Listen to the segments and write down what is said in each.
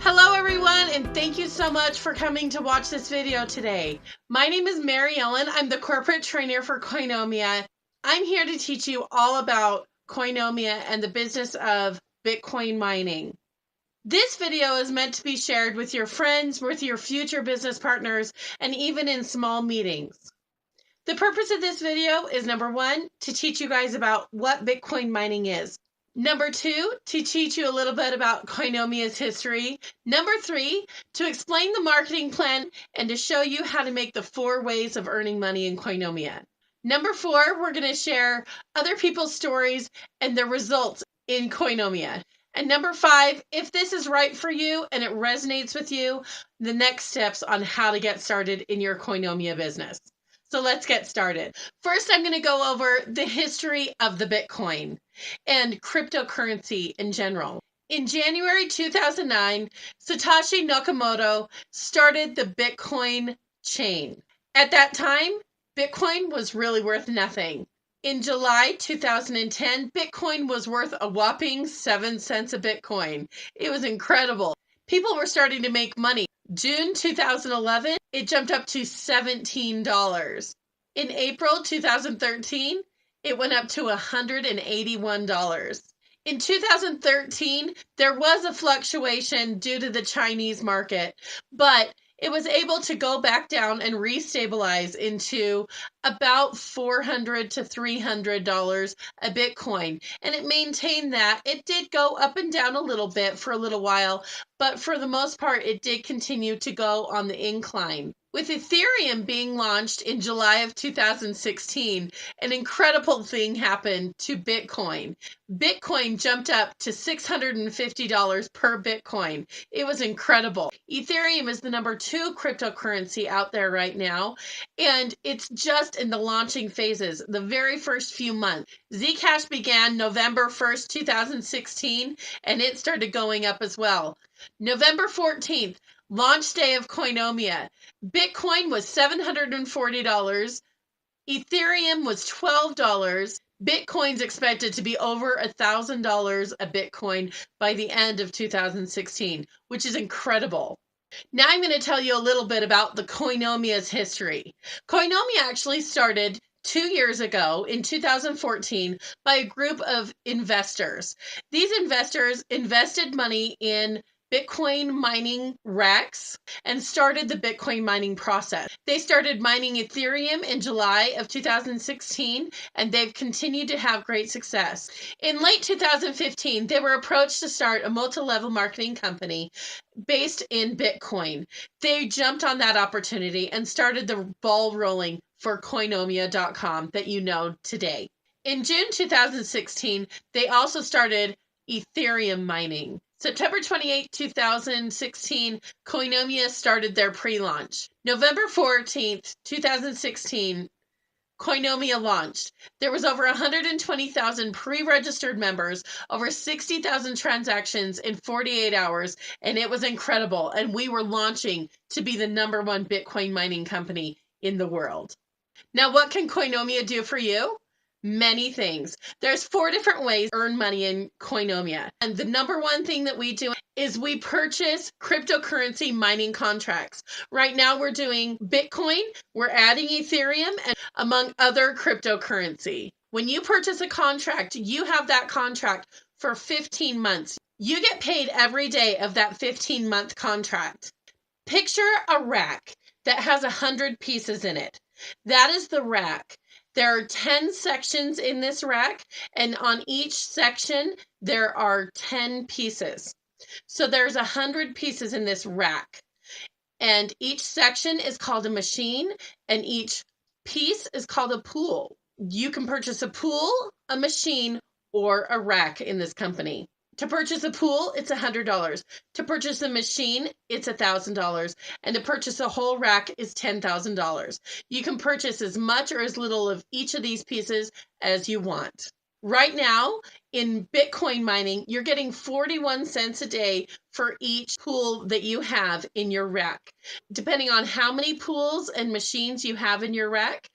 Hello everyone, and thank you so much for coming to watch this video today. My name is Mary Ellen. I'm the corporate trainer for Coinomia. I'm here to teach you all about Coinomia and the business of Bitcoin mining. This video is meant to be shared with your friends, with your future business partners, and even in small meetings. The purpose of this video is number one, to teach you guys about what Bitcoin mining is. Number two, to teach you a little bit about Coinomia's history. Number three, to explain the marketing plan and to show you how to make the 4 ways of earning money in Coinomia. Number four, we're going to share other people's stories and their results in Coinomia. And number five, if this is right for you and it resonates with you, the next steps on how to get started in your Coinomia business. So let's get started. First, I'm going to go over the history of the Bitcoin and cryptocurrency in general. In January 2009, Satoshi Nakamoto started the Bitcoin chain. At that time, Bitcoin was really worth nothing. In July 2010, Bitcoin was worth a whopping 7 cents a Bitcoin. It was incredible. People were starting to make money. June 2011, it jumped up to $17. In April 2013, it went up to $181. In 2013, there was a fluctuation due to the Chinese market, but it was able to go back down and restabilize into about $400 to $300 a Bitcoin. And it maintained that. It did go up and down a little bit for a little while, but for the most part, it did continue to go on the incline. With Ethereum being launched in July of 2016, an incredible thing happened to Bitcoin. Bitcoin jumped up to $650 per Bitcoin. It was incredible. Ethereum is the number 2 cryptocurrency out there right now, and it's just in the launching phases, the very first few months. Zcash began November 1st, 2016, and it started going up as well. November 14th, launch day of Coinomia. Bitcoin was $740. Ethereum was $12. Bitcoin's expected to be over $1,000 a Bitcoin by the end of 2016, which is incredible. Now I'm going to tell you a little bit about the Coinomia's history. Coinomia actually started 2 years ago in 2014 by a group of investors. These investors invested money in Bitcoin mining racks and started the Bitcoin mining process. They started mining Ethereum in July of 2016, and they've continued to have great success. In late 2015, they were approached to start a multi-level marketing company based in Bitcoin. They jumped on that opportunity and started the ball rolling for Coinomia.com that you know today. In June 2016, they also started Ethereum mining. September 28, 2016, Coinomia started their pre-launch. November 14th, 2016, Coinomia launched. There was over 120,000 pre-registered members, over 60,000 transactions in 48 hours, and it was incredible. And we were launching to be the number 1 Bitcoin mining company in the world. Now, what can Coinomia do for you? Many things. There's 4 different ways to earn money in Coinomia. And the number 1 thing that we do is we purchase cryptocurrency mining contracts. Right now we're doing Bitcoin, we're adding Ethereum, and among other cryptocurrency. When you purchase a contract, you have that contract for 15 months. You get paid every day of that 15-month contract. Picture a rack that has 100 pieces in it. That is the rack. There are 10 sections in this rack, and on each section, there are 10 pieces. So there's 100 pieces in this rack, and each section is called a machine, and each piece is called a pool. You can purchase a pool, a machine, or a rack in this company. To purchase a pool, it's $100. To purchase a machine, it's $1,000. And to purchase a whole rack is $10,000. You can purchase as much or as little of each of these pieces as you want. Right now, in Bitcoin mining, you're getting 41 cents a day for each pool that you have in your rack. Depending on how many pools and machines you have in your rack,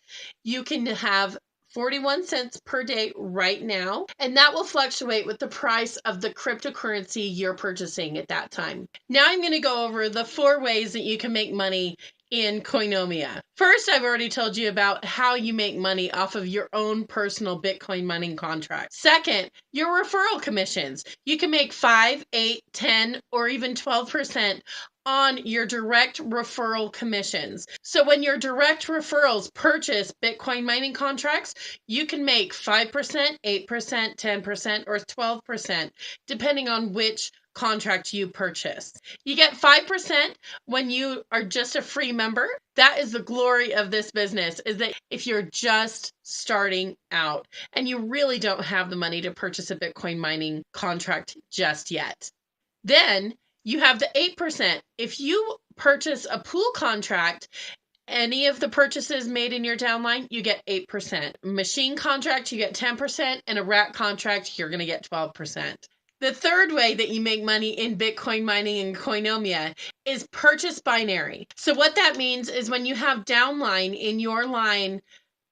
you can have 41 cents per day right now, and that will fluctuate with the price of the cryptocurrency you're purchasing at that time. Now I'm going to go over the 4 ways that you can make money in Coinomia. First, I've already told you about how you make money off of your own personal Bitcoin mining contract. Second, your referral commissions. You can make 5, 8, 10, or even 12% on your direct referral commissions. So when your direct referrals purchase Bitcoin mining contracts, you can make 5%, 8%, 10%, or 12%, depending on which contract you purchase. You get 5% when you are just a free member. That is the glory of this business, is that if you're just starting out and you really don't have the money to purchase a Bitcoin mining contract just yet. Then you have the 8%. If you purchase a pool contract, any of the purchases made in your downline, you get 8%. Machine contract, you get 10%, and a rack contract, you're going to get 12%. The third way that you make money in Bitcoin mining and Coinomia is purchase binary. So what that means is when you have downline in your line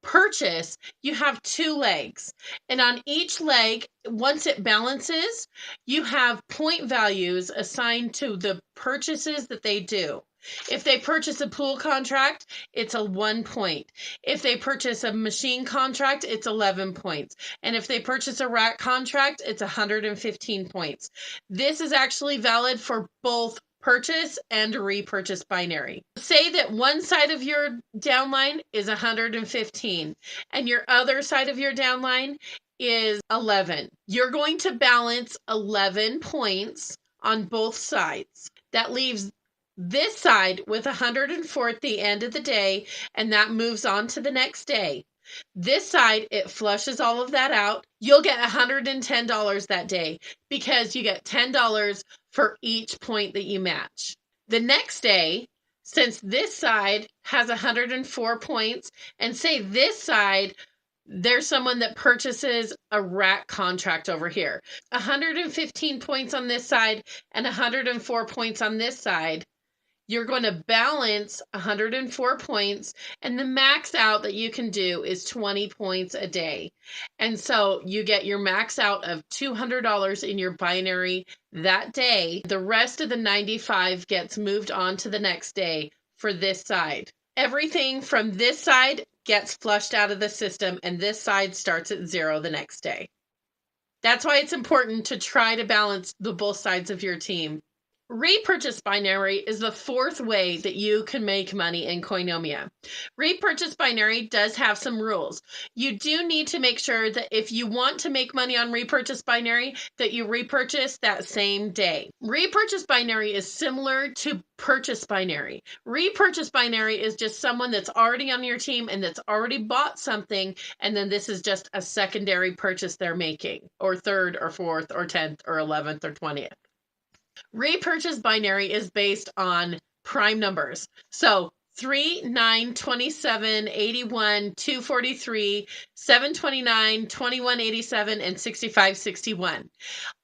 purchase, you have 2 legs. And on each leg, once it balances, you have point values assigned to the purchases that they do. If they purchase a pool contract, it's a 1 point. If they purchase a machine contract, it's 11 points. And if they purchase a rack contract, it's 115 points. This is actually valid for both purchase and repurchase binary. Say that one side of your downline is 115 and your other side of your downline is 11. You're going to balance 11 points on both sides. That leaves this side with 104 at the end of the day, and that moves on to the next day. This side, it flushes all of that out. You'll get $110 that day because you get $10 for each point that you match. The next day, since this side has 104 points, and say this side, there's someone that purchases a rack contract over here, 115 points on this side and 104 points on this side, you're going to balance 104 points, and the max out that you can do is 20 points a day. And so you get your max out of $200 in your binary that day. The rest of the 95 gets moved on to the next day for this side. Everything from this side gets flushed out of the system, and this side starts at 0 the next day. That's why it's important to try to balance the both sides of your team. Repurchase binary is the 4th way that you can make money in Coinomia. Repurchase binary does have some rules. You do need to make sure that if you want to make money on repurchase binary, that you repurchase that same day. Repurchase binary is similar to purchase binary. Repurchase binary is just someone that's already on your team and that's already bought something, and then this is just a secondary purchase they're making, or 3rd or 4th or 10th or 11th or 20th. Repurchase binary is based on prime numbers. So 3, 9, 27, 81, 243, 729, 2187, and 6561.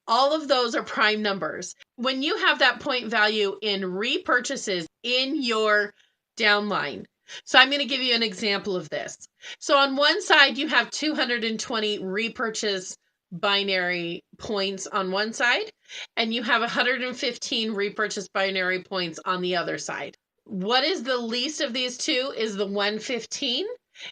All of those are prime numbers. When you have that point value in repurchases in your downline, so I'm going to give you an example of this. So on one side, you have 220 repurchase binary points on one side, and you have 115 repurchase binary points on the other side. What is the least of these two is the 115.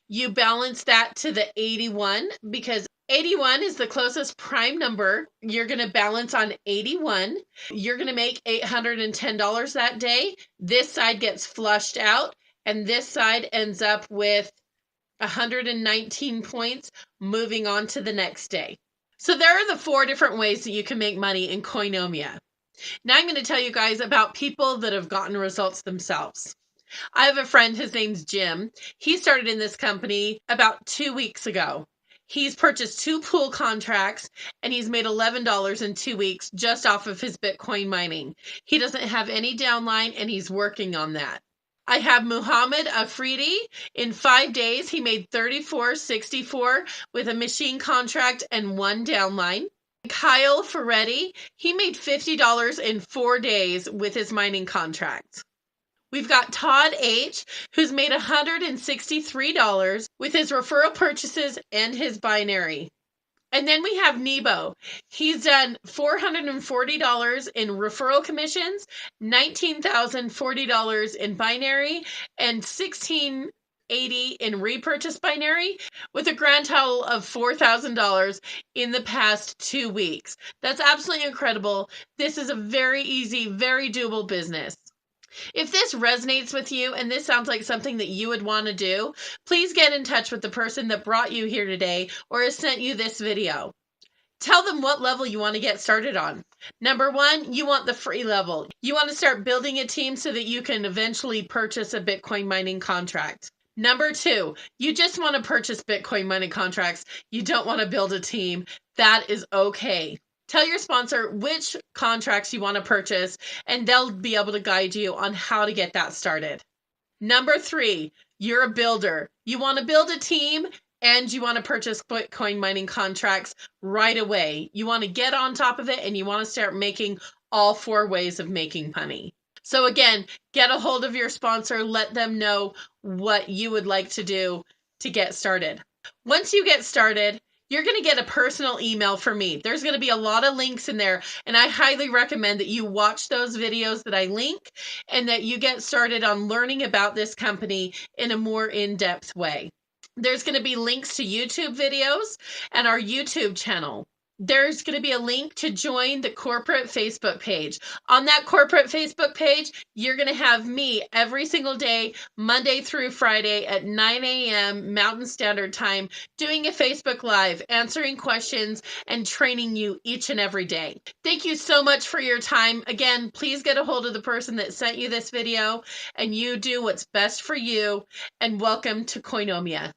You balance that to the 81 because 81 is the closest prime number. You're going to balance on 81. You're going to make $810 that day. This side gets flushed out, and this side ends up with 119 points, moving on to the next day. So there are the 4 different ways that you can make money in Coinomia. Now I'm going to tell you guys about people that have gotten results themselves. I have a friend, his name's Jim. He started in this company about 2 weeks ago. He's purchased 2 pool contracts and he's made $11 in 2 weeks just off of his Bitcoin mining. He doesn't have any downline and he's working on that. I have Muhammad Afridi. In 5 days, he made $34.64 with a machine contract and 1 downline. Kyle Ferretti, he made $50 in 4 days with his mining contracts. We've got Todd H., who's made $163 with his referral purchases and his binary. And then we have Nebo. He's done $440 in referral commissions, $19,040 in binary, and $1,680 in repurchase binary, with a grand total of $4,000 in the past 2 weeks. That's absolutely incredible. This is a very easy, very doable business. If this resonates with you and this sounds like something that you would want to do, please get in touch with the person that brought you here today or has sent you this video. Tell them what level you want to get started on. Number 1, you want the free level. You want to start building a team so that you can eventually purchase a Bitcoin mining contract. Number 2, you just want to purchase Bitcoin mining contracts. You don't want to build a team. That is okay. Tell your sponsor which contracts you want to purchase, and they'll be able to guide you on how to get that started. Number 3, you're a builder. You want to build a team and you want to purchase Bitcoin mining contracts right away. You want to get on top of it and you want to start making all 4 ways of making money. So again, get a hold of your sponsor, let them know what you would like to do to get started. Once you get started, you're going to get a personal email from me. There's going to be a lot of links in there, and I highly recommend that you watch those videos that I link and that you get started on learning about this company in a more in-depth way. There's going to be links to YouTube videos and our YouTube channel. There's going to be a link to join the corporate Facebook page. On that corporate Facebook page, you're going to have me every single day, Monday through Friday at 9 a.m. Mountain Standard Time, doing a Facebook Live, answering questions, and training you each and every day. Thank you so much for your time. Again, please get a hold of the person that sent you this video, and you do what's best for you, and welcome to Coinomia.